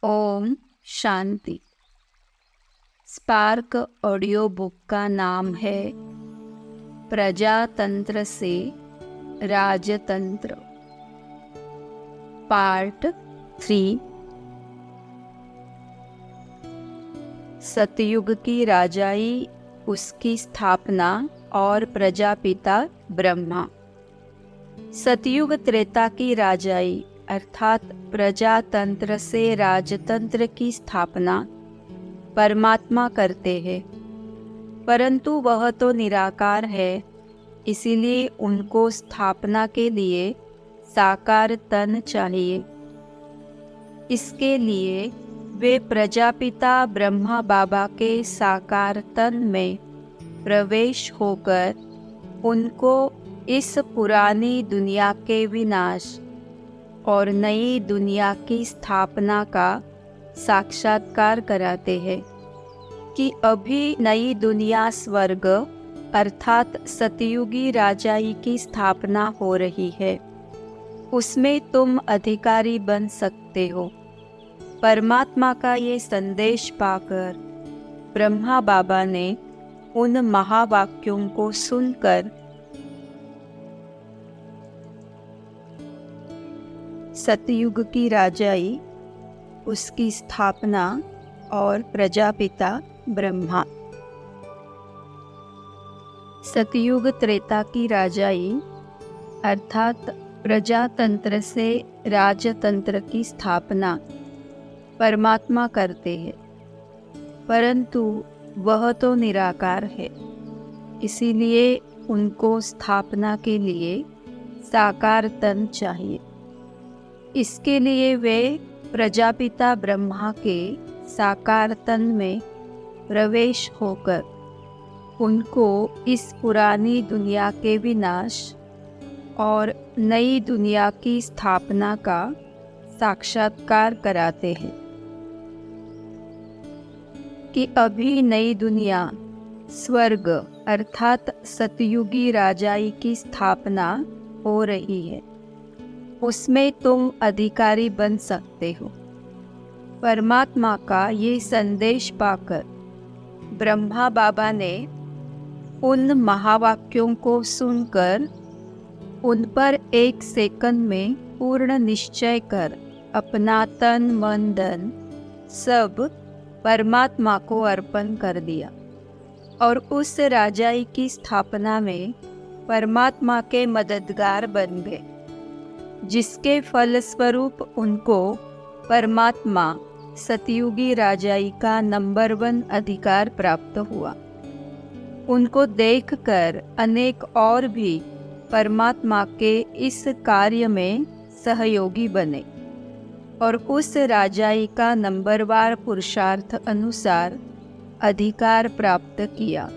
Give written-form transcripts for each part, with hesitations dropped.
Om Shanti. Spark audio book का नाम है प्रजातंत्र से राजतंत्र, पार्ट 3। सतयुग की राजाई, उसकी स्थापना और प्रजापिता ब्रह्मा। सतयुग त्रेता की राजाई अर्थात प्रजातंत्र से राजतंत्र की स्थापना परमात्मा करते हैं, परंतु वह तो निराकार है, इसीलिए उनको स्थापना के लिए साकार तन चाहिए। इसके लिए वे प्रजापिता ब्रह्मा बाबा के साकार तन में प्रवेश होकर उनको इस पुरानी दुनिया के विनाश और नई दुनिया की स्थापना का साक्षात्कार कराते हैं कि अभी नई दुनिया स्वर्ग अर्थात सतयुगी राजाई की स्थापना हो रही है, उसमें तुम अधिकारी बन सकते हो। परमात्मा का ये संदेश पाकर ब्रह्मा बाबा ने उन महावाक्यों को सुनकर सतयुग की राजाई, उसकी स्थापना और प्रजापिता ब्रह्मा। सतयुग त्रेता की राजाई अर्थात प्रजातंत्र से राजतंत्र की स्थापना परमात्मा करते हैं, परंतु वह तो निराकार है, इसीलिए उनको स्थापना के लिए साकार तन चाहिए। इसके लिए वे प्रजापिता ब्रह्मा के साकार तन में प्रवेश होकर उनको इस पुरानी दुनिया के विनाश और नई दुनिया की स्थापना का साक्षात्कार कराते हैं कि अभी नई दुनिया स्वर्ग अर्थात सतयुगी राजाई की स्थापना हो रही है, उसमें तुम अधिकारी बन सकते हो। परमात्मा का ये संदेश पाकर ब्रह्मा बाबा ने उन महावाक्यों को सुनकर उन पर 1 सेकंड में पूर्ण निश्चय कर अपना तन मन धन सब परमात्मा को अर्पण कर दिया और उस राजाई की स्थापना में परमात्मा के मददगार बन गए, जिसके फलस्वरूप उनको परमात्मा सतयुगी राजाई का नंबर 1 अधिकार प्राप्त हुआ। उनको देखकर अनेक और भी परमात्मा के इस कार्य में सहयोगी बने और उस राजाई का नंबरवार पुरुषार्थ अनुसार अधिकार प्राप्त किया।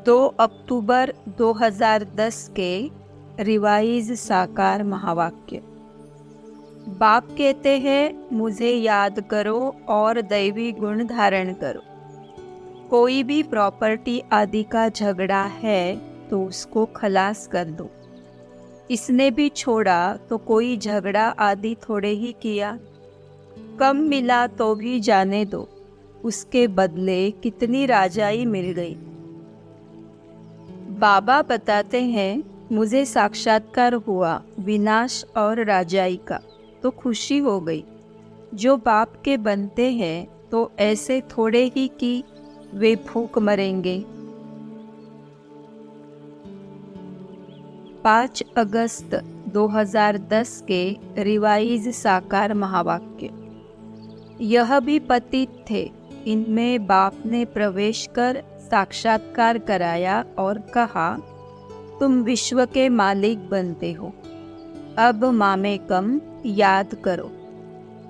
2 अक्टूबर 2010 के रिवाइज साकार महावाक्य। बाप कहते हैं, मुझे याद करो और दैवी गुण धारण करो। कोई भी प्रॉपर्टी आदि का झगड़ा है तो उसको खलास कर दो। इसने भी छोड़ा तो कोई झगड़ा आदि थोड़े ही किया। कम मिला तो भी जाने दो, उसके बदले कितनी राजाई मिल गई। बाबा बताते हैं, मुझे साक्षात्कार हुआ विनाश और राजाई का, तो खुशी हो गई। जो बाप के बनते हैं तो ऐसे थोड़े ही कि वे भूख मरेंगे। 5 अगस्त 2010 के रिवाइज साकार महावाक्य। यह भी पतित थे, इनमें बाप ने प्रवेश कर साक्षात्कार कराया और कहा, तुम विश्व के मालिक बनते हो, अब मामेकम याद करो।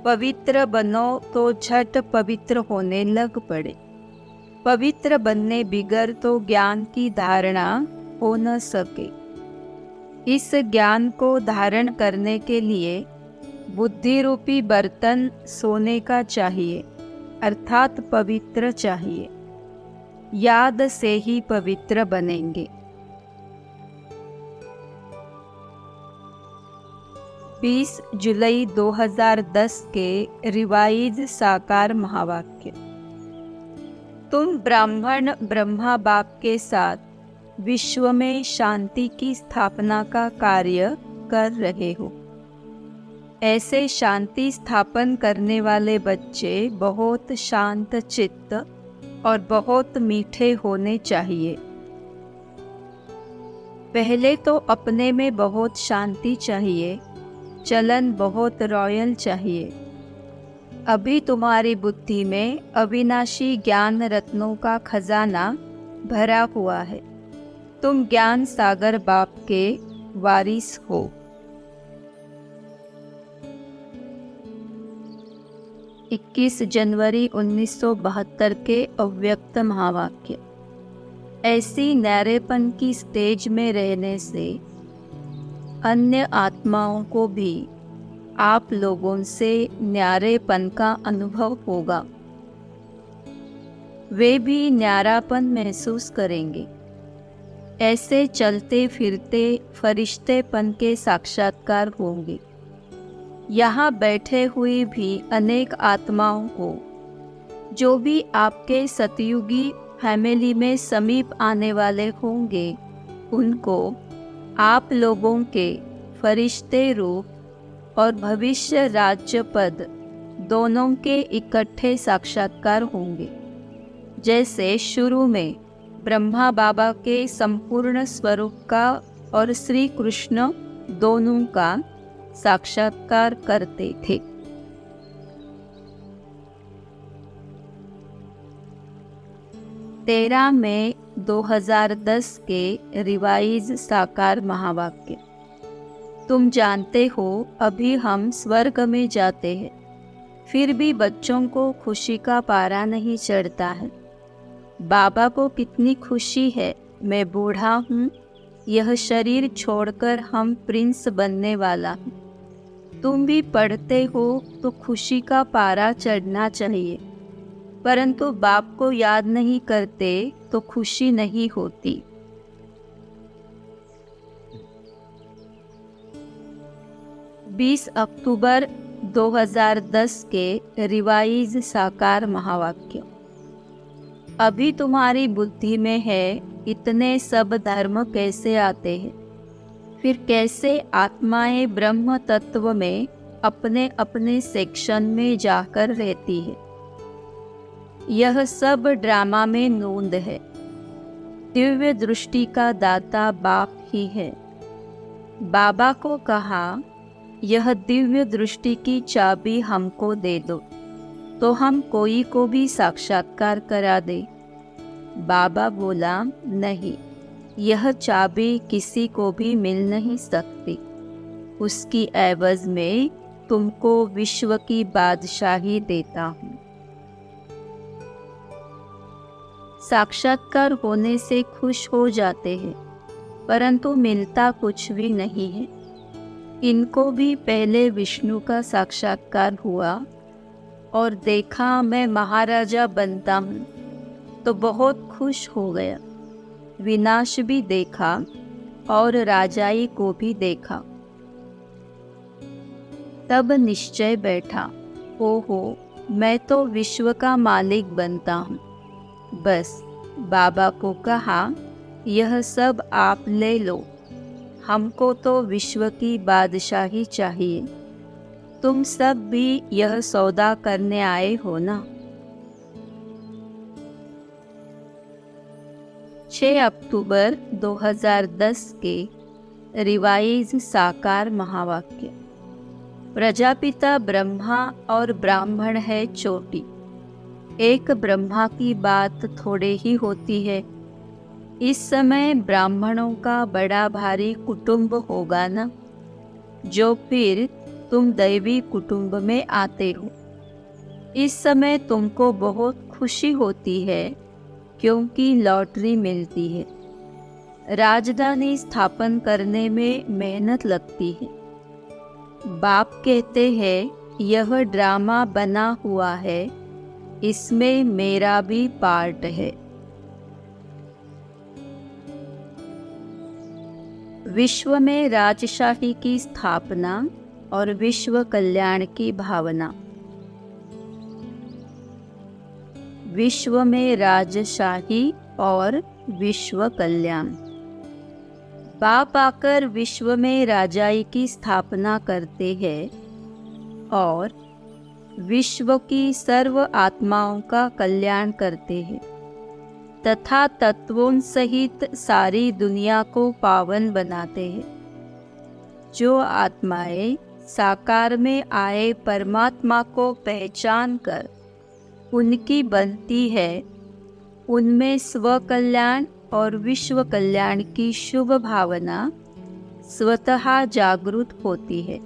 पवित्र बनो तो झट पवित्र होने लग पड़े। पवित्र बनने बिगर तो ज्ञान की धारणा हो न सके। इस ज्ञान को धारण करने के लिए बुद्धि रूपी बर्तन सोने का चाहिए, अर्थात पवित्र चाहिए। याद से ही पवित्र बनेंगे। 20 जुलाई 2010 के रिवाइज साकार महावाक्य। तुम ब्राह्मण ब्रह्मा बाप के साथ विश्व में शांति की स्थापना का कार्य कर रहे हो। ऐसे शांति स्थापन करने वाले बच्चे बहुत शांत चित्त और बहुत मीठे होने चाहिए। पहले तो अपने में बहुत शांति चाहिए, चलन बहुत रॉयल चाहिए। अभी तुम्हारी बुद्धि में अविनाशी ज्ञान रत्नों का खजाना भरा हुआ है। तुम ज्ञान सागर बाप के वारिस हो। 21 जनवरी 1972 के अव्यक्त महावाक्य। ऐसी न्यारेपन की स्टेज में रहने से अन्य आत्माओं को भी आप लोगों से न्यारेपन का अनुभव होगा। वे भी न्यारापन महसूस करेंगे। ऐसे चलते फिरते फरिश्तेपन के साक्षात्कार होंगे। यहाँ बैठे हुए भी अनेक आत्माओं को, जो भी आपके सतयुगी फैमिली में समीप आने वाले होंगे, उनको आप लोगों के फरिश्ते रूप और भविष्य राज्य पद दोनों के इकट्ठे साक्षात्कार होंगे। जैसे शुरू में ब्रह्मा बाबा के संपूर्ण स्वरूप का और श्री कृष्ण दोनों का साक्षात्कार करते थे। तेरह मई 2010 के रिवाइज साकार महावाक्य। तुम जानते हो अभी हम स्वर्ग में जाते हैं, फिर भी बच्चों को खुशी का पारा नहीं चढ़ता है। बाबा को कितनी खुशी है, मैं बूढ़ा हूँ, यह शरीर छोड़कर हम प्रिंस बनने वाला हूँ। तुम भी पढ़ते हो तो खुशी का पारा चढ़ना चाहिए, परंतु बाप को याद नहीं करते तो खुशी नहीं होती। 20 अक्टूबर 2010 के रिवाइज साकार महावाक्य। अभी तुम्हारी बुद्धि में है इतने सब धर्म कैसे आते हैं, फिर कैसे आत्माएं ब्रह्म तत्व में अपने अपने सेक्शन में जाकर रहती है। यह सब ड्रामा में नूंद है। दिव्य दृष्टि का दाता बाप ही है। बाबा को कहा, यह दिव्य दृष्टि की चाबी हमको दे दो तो हम कोई को भी साक्षात्कार करा दे। बाबा बोला, नहीं, यह चाबी किसी को भी मिल नहीं सकती। उसकी एवज में तुमको विश्व की बादशाही देता हूँ। साक्षात्कार होने से खुश हो जाते हैं, परंतु मिलता कुछ भी नहीं है। इनको भी पहले विष्णु का साक्षात्कार हुआ और देखा मैं महाराजा बनता हूँ, तो बहुत खुश हो गया। विनाश भी देखा और राजाई को भी देखा। तब निश्चय बैठा, ओहो, मैं तो विश्व का मालिक बनता हूँ। बस बाबा को कहा, यह सब आप ले लो, हमको तो विश्व की बादशाही चाहिए। तुम सब भी यह सौदा करने आए हो ना। 6 अक्टूबर 2010 के रिवाइज साकार महावाक्य। प्रजापिता ब्रह्मा और ब्राह्मण है चोटी। एक ब्रह्मा की बात थोड़े ही होती है। इस समय ब्राह्मणों का बड़ा भारी कुटुंब होगा ना, जो फिर तुम दैवी कुटुंब में आते हो। इस समय तुमको बहुत खुशी होती है, क्योंकि लॉटरी मिलती है। राजधानी स्थापन करने में मेहनत लगती है। बाप कहते हैं, यह ड्रामा बना हुआ है, इसमें मेरा भी पार्ट है। विश्व में राजशाही की स्थापना और विश्व कल्याण की भावना। विश्व में राजशाही और विश्व कल्याण। बाप आकर विश्व में राजाई की स्थापना करते हैं और विश्व की सर्व आत्माओं का कल्याण करते हैं तथा तत्वों सहित सारी दुनिया को पावन बनाते हैं। जो आत्माएं साकार में आए परमात्मा को पहचान कर उनकी बनती है, उनमें स्व कल्याण और विश्व कल्याण की शुभ भावना स्वतः जागृत होती है।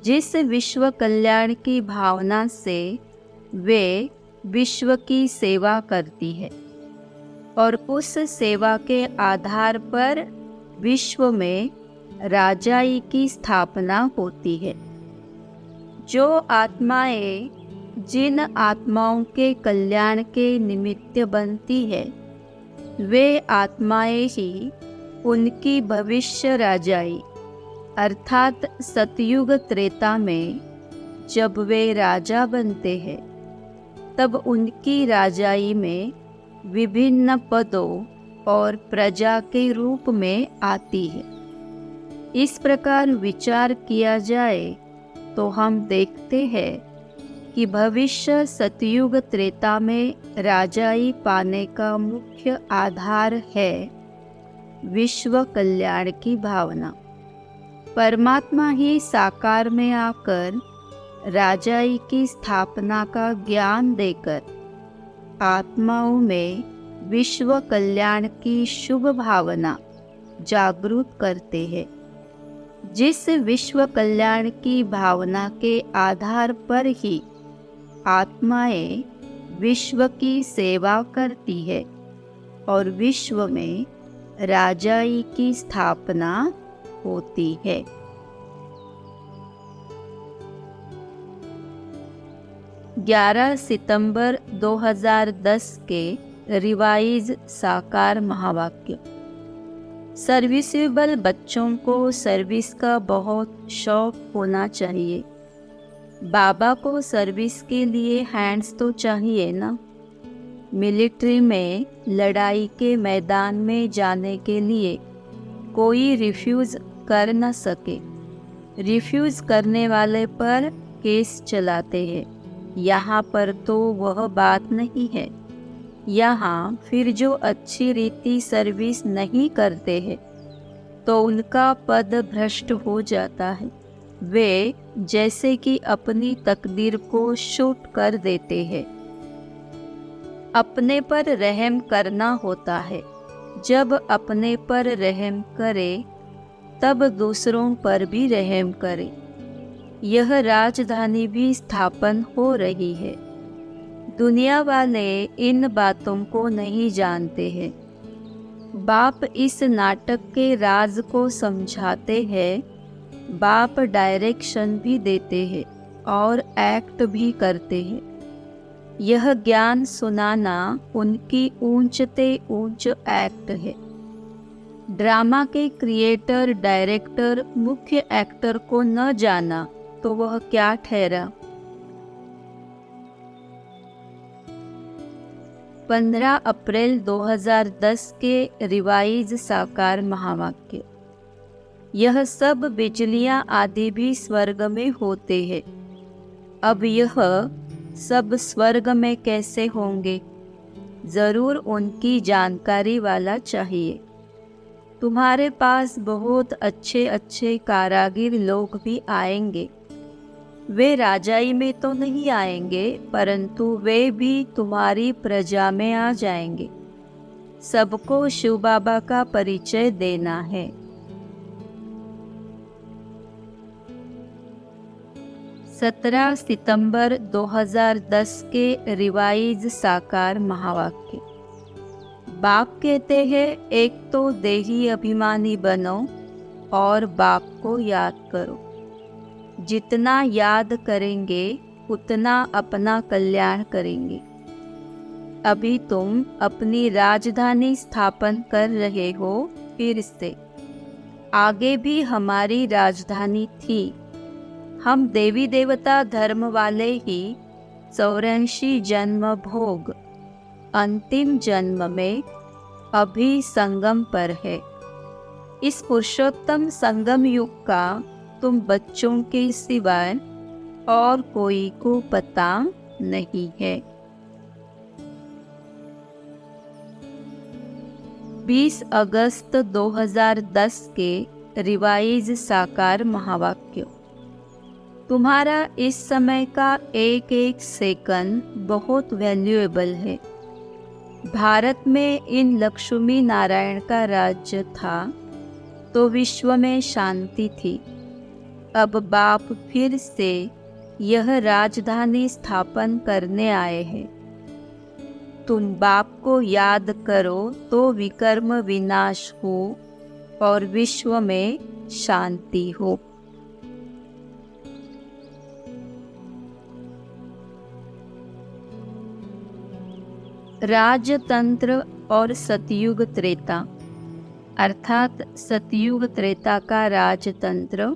जिस विश्व कल्याण की भावना से वे विश्व की सेवा करती है और उस सेवा के आधार पर विश्व में राजाई की स्थापना होती है। जो आत्माएं जिन आत्माओं के कल्याण के निमित्त बनती है, वे आत्माएं ही उनकी भविष्य राजाई अर्थात सतयुग त्रेता में जब वे राजा बनते हैं, तब उनकी राजाई में विभिन्न पदों और प्रजा के रूप में आती है। इस प्रकार विचार किया जाए तो हम देखते हैं कि भविष्य सतयुग त्रेता में राजाई पाने का मुख्य आधार है विश्व कल्याण की भावना। परमात्मा ही साकार में आकर राजाई की स्थापना का ज्ञान देकर आत्माओं में विश्व कल्याण की शुभ भावना जागृत करते हैं। जिस विश्व कल्याण की भावना के आधार पर ही आत्माएं विश्व की सेवा करती है और विश्व में राजाई की स्थापना होती है। सितंबर 2010 के रिवाइज साकार महावाक्य। सर्विसेबल बच्चों को सर्विस का बहुत शौक होना चाहिए। बाबा को सर्विस के लिए हैंड्स तो चाहिए ना। मिलिट्री में लड़ाई के मैदान में जाने के लिए कोई रिफ्यूज़ कर न सके। रिफ्यूज़ करने वाले पर केस चलाते हैं। यहाँ पर तो वह बात नहीं है। यहाँ फिर जो अच्छी रीति सर्विस नहीं करते हैं तो उनका पद भ्रष्ट हो जाता है। वे जैसे कि अपनी तकदीर को शूट कर देते हैं। अपने पर रहम करना होता है। जब अपने पर रहम करे तब दूसरों पर भी रहम करे। यह राजधानी भी स्थापन हो रही है। दुनिया वाले इन बातों को नहीं जानते हैं। बाप इस नाटक के राज को समझाते हैं। बाप डायरेक्शन भी देते हैं और एक्ट भी करते हैं। यह ज्ञान सुनाना उनकी ऊंचते ऊंच एक्ट है। ड्रामा के क्रिएटर डायरेक्टर मुख्य एक्टर को न जाना तो वह क्या ठहरा। 15 अप्रैल 2010 के रिवाइज साकार महावाक्य। यह सब बिजलियां आदि भी स्वर्ग में होते हैं। अब यह सब स्वर्ग में कैसे होंगे, जरूर उनकी जानकारी वाला चाहिए। तुम्हारे पास बहुत अच्छे अच्छे कारागिर लोग भी आएंगे। वे राजाई में तो नहीं आएंगे, परंतु वे भी तुम्हारी प्रजा में आ जाएंगे। सबको शिव बाबा का परिचय देना है। 17 सितंबर 2010 के रिवाइज साकार महावाक्य। बाप कहते हैं, एक तो देही अभिमानी बनो और बाप को याद करो। जितना याद करेंगे उतना अपना कल्याण करेंगे। अभी तुम अपनी राजधानी स्थापन कर रहे हो। फिर से आगे भी हमारी राजधानी थी, हम देवी देवता धर्म वाले ही 84 जन्म भोग अंतिम जन्म में अभी संगम पर है। इस पुरुषोत्तम संगम युग का तुम बच्चों के सिवाय और कोई को पता नहीं है। 20 अगस्त 2010 के रिवाइज साकार महावाक्य। तुम्हारा इस समय का एक एक सेकंड बहुत वैल्यूएबल है। भारत में इन लक्ष्मी नारायण का राज्य था तो विश्व में शांति थी। अब बाप फिर से यह राजधानी स्थापन करने आए हैं। तुम बाप को याद करो तो विकर्म विनाश हो और विश्व में शांति हो। राजतंत्र और सतयुग त्रेता, अर्थात सतयुग त्रेता का राजतंत्र।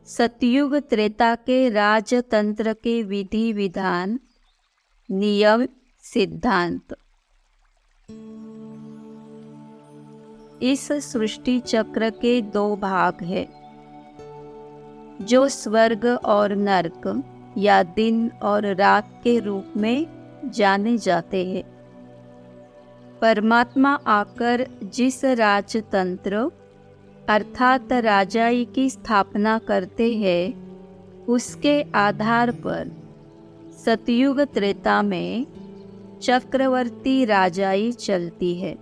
सतयुग त्रेता के राजतंत्र के विधि विधान, नियम, सिद्धांत। इस सृष्टि चक्र के 2 भाग हैं, जो स्वर्ग और नरक या दिन और रात के रूप में जाने जाते हैं। परमात्मा आकर जिस राजतंत्र अर्थात राजाई की स्थापना करते हैं, उसके आधार पर सतयुग त्रेता में चक्रवर्ती राजाई चलती है।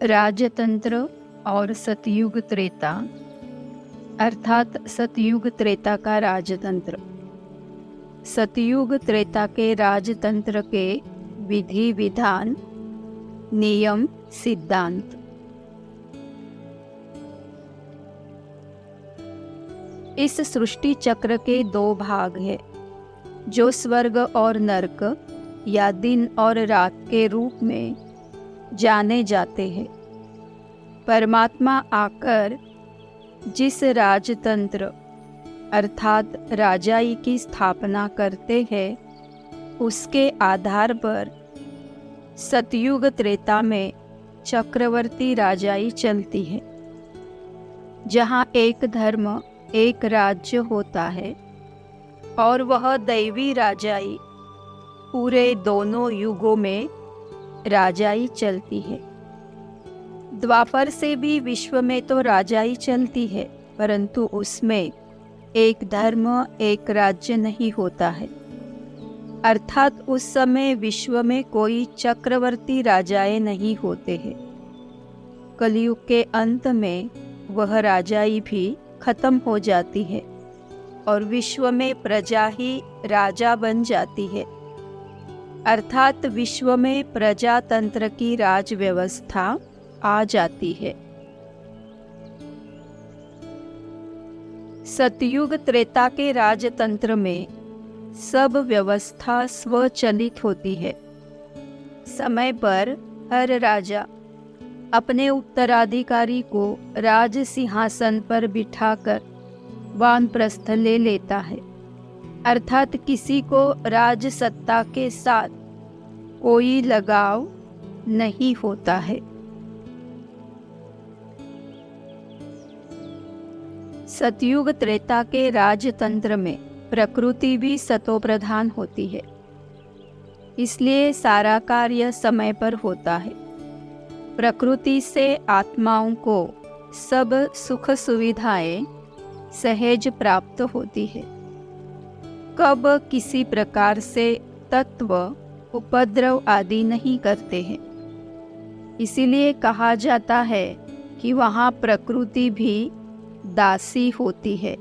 राजतंत्र और सतयुग त्रेता, अर्थात सतयुग त्रेता का राजतंत्र। सतयुग त्रेता के राजतंत्र के विधि विधान, नियम, सिद्धांत। इस सृष्टि चक्र के 2 भाग हैं, जो स्वर्ग और नरक या दिन और रात के रूप में जाने जाते हैं। परमात्मा आकर जिस राजतंत्र अर्थात राजाई की स्थापना करते हैं, उसके आधार पर सतयुग त्रेता में चक्रवर्ती राजाई चलती है, जहाँ एक धर्म, एक राज्य होता है और वह दैवी राजाई पूरे दोनों युगों में राजाई चलती है। द्वापर से भी विश्व में तो राजाई चलती है, परंतु उसमें एक धर्म, एक राज्य नहीं होता है। अर्थात उस समय विश्व में कोई चक्रवर्ती राजाएं नहीं होते हैं। कलयुग के अंत में वह राजाई भी खत्म हो जाती है और विश्व में प्रजा ही राजा बन जाती है। अर्थात विश्व में प्रजातंत्र की राज व्यवस्था आ जाती है। सतयुग त्रेता के राजतंत्र में सब व्यवस्था स्वचलित होती है। समय पर हर राजा अपने उत्तराधिकारी को राज सिंहासन पर बिठाकर वानप्रस्थ ले लेता है। अर्थात किसी को राज सत्ता के साथ कोई लगाव नहीं होता है। सतयुग त्रेता के राजतंत्र में प्रकृति भी सतोप्रधान होती है, इसलिए सारा कार्य समय पर होता है। प्रकृति से आत्माओं को सब सुख सुविधाएं सहज प्राप्त होती है। कब किसी प्रकार से तत्व उपद्रव आदि नहीं करते हैं। इसीलिए कहा जाता है कि वहाँ प्रकृति भी दासी होती है।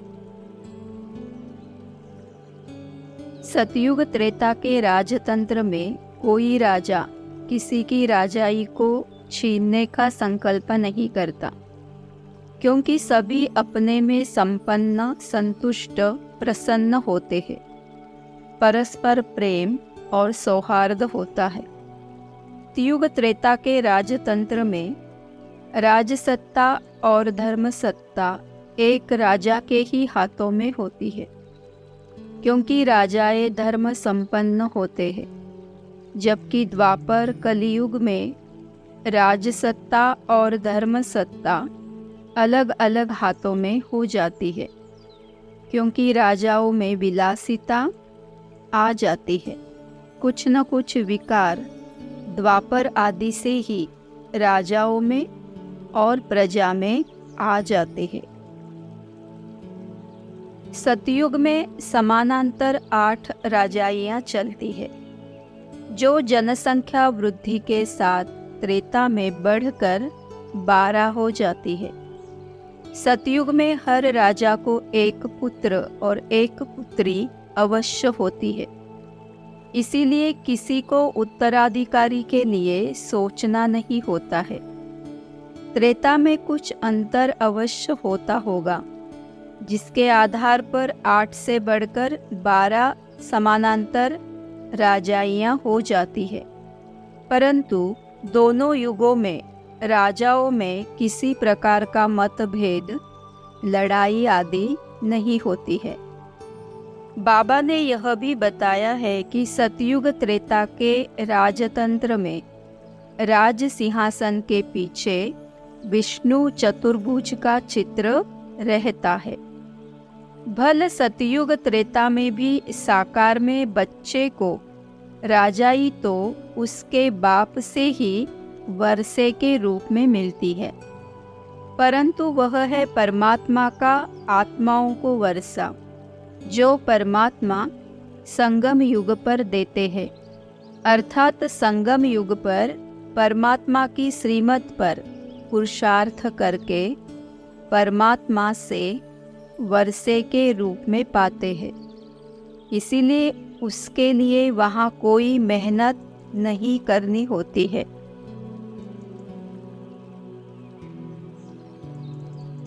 सतयुग त्रेता के राजतंत्र में कोई राजा किसी की राजाई को छीनने का संकल्प नहीं करता, क्योंकि सभी अपने में संपन्न, संतुष्ट, प्रसन्न होते हैं। परस्पर प्रेम और सौहार्द होता है। युग त्रेता के राजतंत्र में राजसत्ता और धर्मसत्ता एक राजा के ही हाथों में होती है, क्योंकि राजाए धर्म संपन्न होते हैं, जबकि द्वापर कलियुग में राजसत्ता और धर्मसत्ता अलग अलग हाथों में हो जाती है, क्योंकि राजाओं में विलासिता आ जाती है। कुछ न कुछ विकार द्वापर आदि से ही राजाओं में और प्रजा में आ जाते हैं। सतयुग में समानांतर 8 राजाइयाँ चलती है, जो जनसंख्या वृद्धि के साथ त्रेता में बढ़कर 12 हो जाती है। सतयुग में हर राजा को एक पुत्र और एक पुत्री अवश्य होती है, इसीलिए किसी को उत्तराधिकारी के लिए सोचना नहीं होता है। त्रेता में कुछ अंतर अवश्य होता होगा, जिसके आधार पर 8 से बढ़कर 12 समानांतर राजाइयाँ हो जाती है, परंतु दोनों युगों में राजाओं में किसी प्रकार का मतभेद, लड़ाई आदि नहीं होती है। बाबा ने यह भी बताया है कि सतयुग त्रेता के राजतंत्र में राज सिंहासन के पीछे विष्णु चतुर्भुज का चित्र रहता है। भल सतयुग त्रेता में भी साकार में बच्चे को राजाई तो उसके बाप से ही वर्षे के रूप में मिलती है, परंतु वह है परमात्मा का आत्माओं को वर्षा, जो परमात्मा संगम युग पर देते हैं। अर्थात संगम युग पर परमात्मा की श्रीमत पर पुरुषार्थ करके परमात्मा से वर्षे के रूप में पाते हैं। इसीलिए उसके लिए वहाँ कोई मेहनत नहीं करनी होती है।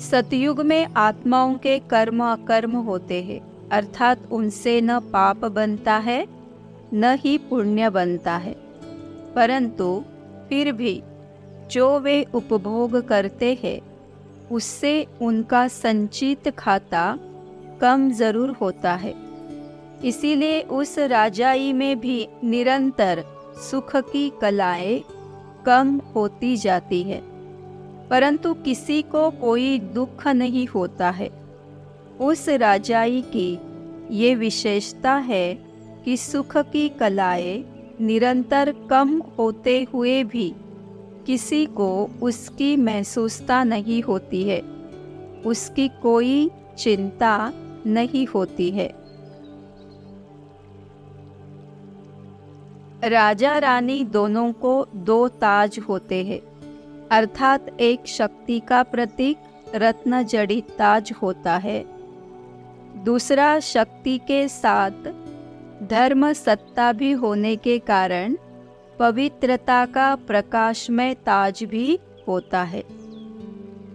सतयुग में आत्माओं के कर्म अकर्म होते हैं, अर्थात उनसे न पाप बनता है न ही पुण्य बनता है, परंतु फिर भी जो वे उपभोग करते हैं उससे उनका संचित खाता कम जरूर होता है। इसीलिए उस राजाई में भी निरंतर सुख की कलाएं कम होती जाती है, परंतु किसी को कोई दुख नहीं होता है। उस राजाई की ये विशेषता है कि सुख की कलाएं निरंतर कम होते हुए भी किसी को उसकी महसूसता नहीं होती है, उसकी कोई चिंता नहीं होती है। राजा रानी दोनों को 2 ताज होते हैं, अर्थात एक शक्ति का प्रतीक रत्न जड़ित ताज होता है, दूसरा शक्ति के साथ धर्म सत्ता भी होने के कारण पवित्रता का प्रकाशमय ताज भी होता है।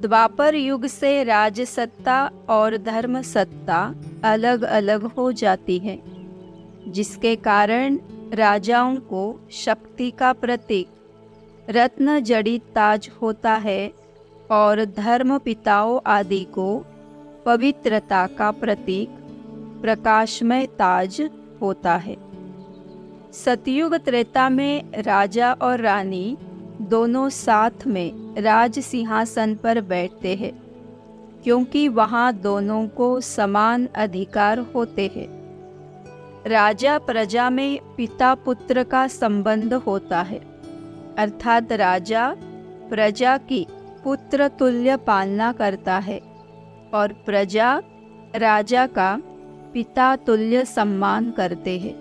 द्वापर युग से राजसत्ता और धर्म सत्ता अलग अलग हो जाती है, जिसके कारण राजाओं को शक्ति का प्रतीक रत्न जड़ित ताज होता है और धर्म पिताओं आदि को पवित्रता का प्रतीक प्रकाशमय ताज होता है। सतयुग त्रेता में राजा और रानी दोनों साथ में राज सिंहासन पर बैठते हैं, क्योंकि वहाँ दोनों को समान अधिकार होते हैं। राजा प्रजा में पिता पुत्र का संबंध होता है, अर्थात राजा प्रजा की पुत्र तुल्य पालना करता है और प्रजा राजा का पिता तुल्य सम्मान करते हैं।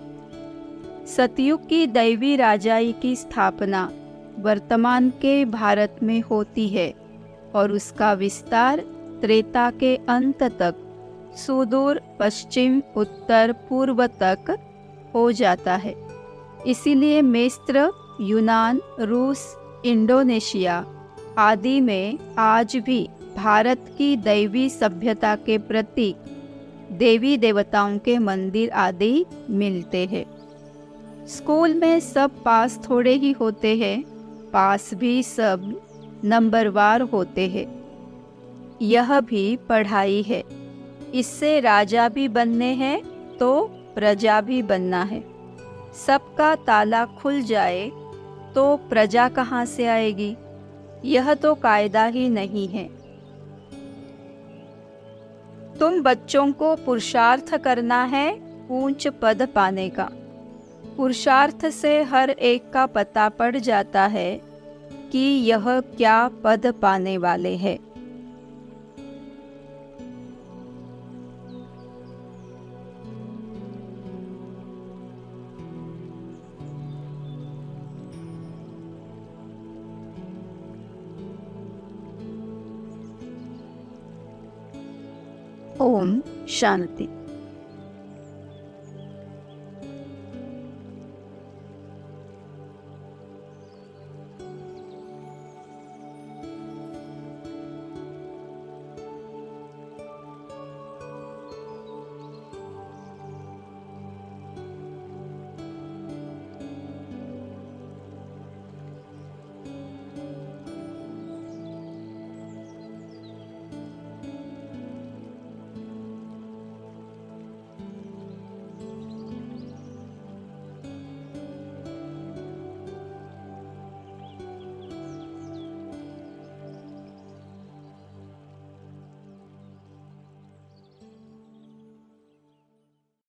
सतयुग की दैवी राजाई की स्थापना वर्तमान के भारत में होती है और उसका विस्तार त्रेता के अंत तक सुदूर पश्चिम उत्तर पूर्व तक हो जाता है। इसीलिए मिस्र, यूनान, रूस, इंडोनेशिया आदि में आज भी भारत की दैवी सभ्यता के प्रतीक देवी देवताओं के मंदिर आदि मिलते हैं। स्कूल में सब पास थोड़े ही होते हैं, पास भी सब नंबरवार होते हैं। यह भी पढ़ाई है। इससे राजा भी बनने हैं तो प्रजा भी बनना है। सबका ताला खुल जाए तो प्रजा कहाँ से आएगी? यह तो कायदा ही नहीं है। तुम बच्चों को पुरुषार्थ करना है ऊंच पद पाने का। पुरुषार्थ से हर एक का पता पड़ जाता है कि यह क्या पद पाने वाले हैं। ओम शांति।